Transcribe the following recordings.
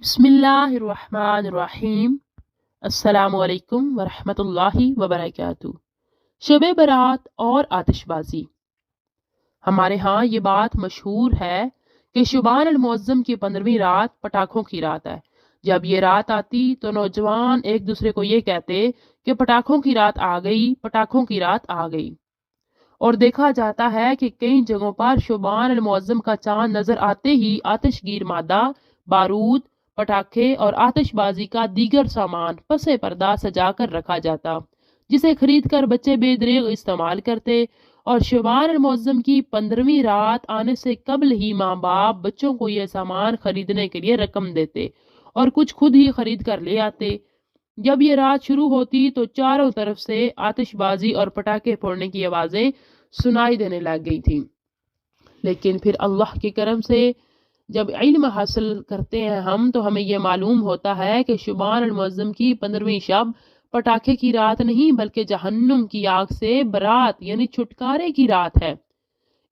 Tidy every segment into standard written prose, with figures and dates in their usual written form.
बिस्मिल्लाहिर्रहमानिर्रहीम। अस्सलामु अलैकुम वरहमतुल्लाहि वबरकातुहू। शब बारात और आतिशबाजी। हमारे यहाँ ये बात मशहूर है कि शुबान अल मुअज़्ज़म की 15वीं रात पटाखों की रात है। जब ये रात आती तो नौजवान एक दूसरे को ये कहते कि पटाखों की रात आ गई, पटाखों की रात आ गई। और देखा जाता है कि कई जगहों पर शुबान अल मुअज़्ज़म का चांद नजर आते ही आतिशगीर मादा, बारूद, पटाखे और आतिशबाजी का दीगर सामान पसे पर्दा सजा कर रखा जाता, जिसे खरीद कर बच्चे बेदरेग इस्तेमाल करते। और शुबान अल मुअज़्ज़म की 15वीं रात आने से कबल ही माँ बाप बच्चों को यह सामान खरीदने के लिए रकम देते और कुछ खुद ही खरीद कर ले आते। जब ये रात शुरू होती तो चारों तरफ से आतिशबाजी और पटाखे फोड़ने की आवाजें सुनाई देने लग गई थी। लेकिन फिर अल्लाह के करम से जब इल्म हासिल करते हैं हम तो हमें यह मालूम होता है कि शुबान अल मुअज़्ज़म की 15वीं शब पटाखे की रात नहीं बल्कि जहन्नुम की आग से बरात यानी छुटकारे की रात है।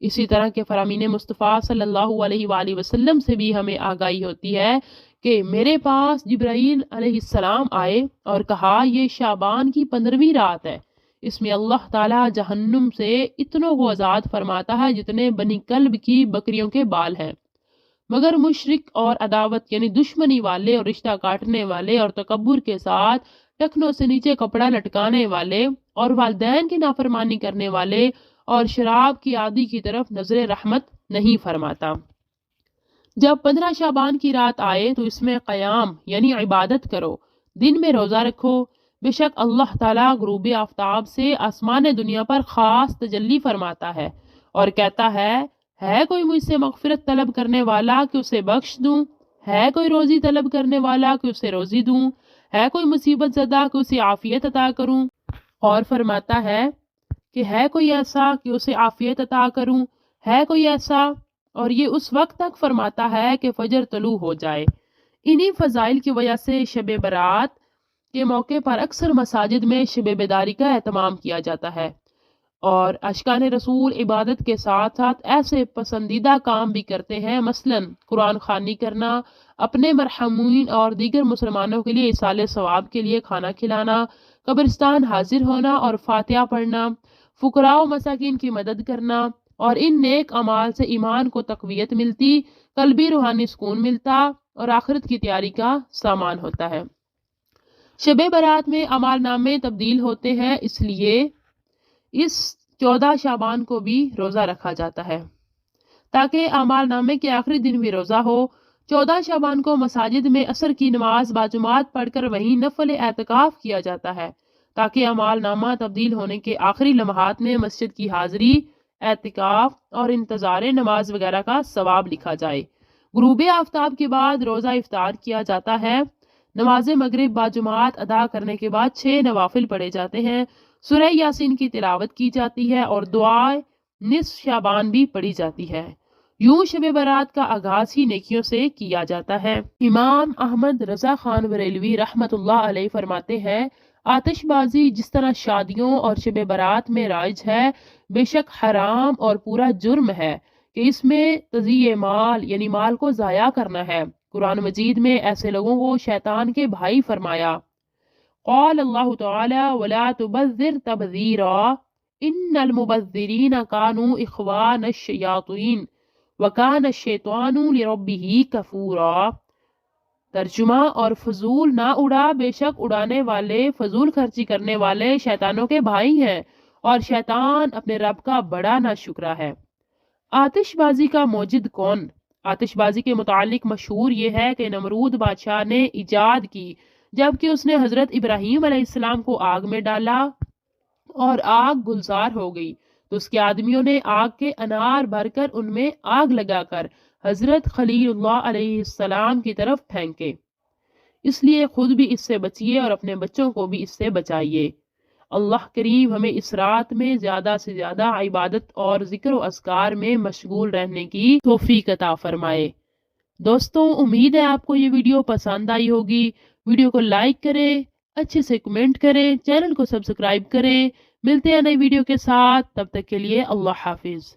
इसी तरह के फरामीन मुस्तफ़ा सल्लल्लाहु अलैहि वसल्लम से भी हमें आगाही होती है कि मेरे पास जिब्राईल अलैहिस्सलाम आए और कहा ये शाबान की 15वीं रात है, इसमें अल्लाह ताला जहन्नुम से इतनों को आज़ाद फरमाता है जितने बनी कल्ब की बकरियों के बाल हैं। मगर मुशरिक और अदावत यानी दुश्मनी वाले और रिश्ता काटने वाले और तकब्बुर के साथ टखनों से नीचे कपड़ा लटकाने वाले और वालिदैन की नाफरमानी करने वाले और शराब की आदि की तरफ नजर रहमत नहीं फरमाता। जब 15 शाबान की रात आए तो इसमें क़याम यानी इबादत करो, दिन में रोजा रखो। बेशक अल्लाह ताला गुरूब आफ्ताब से आसमान दुनिया पर खास तजल्ली फरमाता है और कहता है कोई मुझसे मगफिरत तलब करने वाला कि उसे बख्श दूं, है कोई रोजी तलब करने वाला कि उसे रोजी दूं, है कोई मुसीबत ज़दा कि उसे आफियत अता करूं। और फरमाता है कि है कोई ऐसा कि उसे आफियत अता करूं, है कोई ऐसा। और ये उस वक्त तक फरमाता है कि फजर तलू हो जाए। इन्हीं फजाइल की वजह से शब बारात के मौके पर अक्सर मसाजिद में शब बेदारी का एहतमाम किया जाता है और अशकान रसूल इबादत के साथ साथ ऐसे पसंदीदा काम भी करते हैं, मसलन कुरान खानी करना, अपने मरहूमीन और दीगर मुसलमानों के लिए इसाले सवाब के लिए खाना खिलाना, कब्रिस्तान हाजिर होना और फातिहा पढ़ना, फुकरा व मसाकिन की मदद करना। और इन नेक अमाल से ईमान को तकवीयत मिलती, कल्बी रूहानी सुकून मिलता और आखिरत की तैयारी का सामान होता है। शब बारात में अमाल नामे तब्दील होते हैं, इसलिए इस 14 शाबान को भी रोजा रखा जाता है ताकि अमाल नामे के आखिरी दिन भी रोजा हो। 14 शाबान को मसाजिद में असर की नमाज बाजुमात पढ़कर वहीं नफल एतकाफ किया जाता है ताकि अमाल नामा तब्दील होने के आखिरी लम्हात में मस्जिद की हाजिरी, एतकाफ और इंतजार नमाज वगैरह का सवाब लिखा जाए। गुरूब आफ्ताब के बाद रोजा इफ्तार किया जाता है। नमाज मगरिब बाजुमात अदा करने के बाद 6 नवाफिल पढ़े जाते हैं, सूरह यासीन की तिलावत की जाती है और दुआए निस्फ शाबान भी पढ़ी जाती है। यूं शब बारात का आगाज ही नेकियों से किया जाता है। इमाम अहमद रजा खान बरेलवी रहमतुल्लाह अलैह फरमाते हैं, आतिशबाजी जिस तरह शादियों और शब बारात में राइज है, बेशक हराम और पूरा जुर्म है कि इसमें तज़ीए माल यानी माल को ज़ाया करना है। कुरान मजीद में ऐसे लोगों को शैतान के भाई फरमाया। क़ाल अल्लाहु तआला वला तुबज़्ज़िर तबज़ीरा इन्नल मुबज़्ज़िरीन कानू इख़वानश शयातीन व कान शैतानु लिरब्बिही कफूरा। तर्जुमा और फजूल ना उड़ा, बेशक उड़ाने वाले फजूल खर्ची करने वाले शैतानों के भाई हैं और शैतान अपने रब का बड़ा नाशुक्रा है। आतिशबाजी का मौजिद कौन? आतिशबाजी के मुतालिक मशहूर ये है कि नमरूद बादशाह ने इजाद की जबकि उसने हजरत इब्राहीम अलैहिस्सलाम को आग में डाला और आग गुलजार हो गई तो उसके आदमियों ने आग के अनार भरकर उनमें आग लगाकर हजरत खलीलुल्लाह अलैहिस्सलाम की तरफ फेंके। इसलिए खुद भी इससे बचिए और अपने बच्चों को भी इससे बचाइए। अल्लाह करीम हमें इस रात में ज्यादा से ज्यादा इबादत और जिक्र व अस्कार में मशगूल रहने की तौफीक अता फरमाए। दोस्तों, उम्मीद है आपको ये वीडियो पसंद आई होगी। वीडियो को लाइक करें, अच्छे से कमेंट करें, चैनल को सब्सक्राइब करें। मिलते हैं नई वीडियो के साथ, तब तक के लिए अल्लाह हाफिज।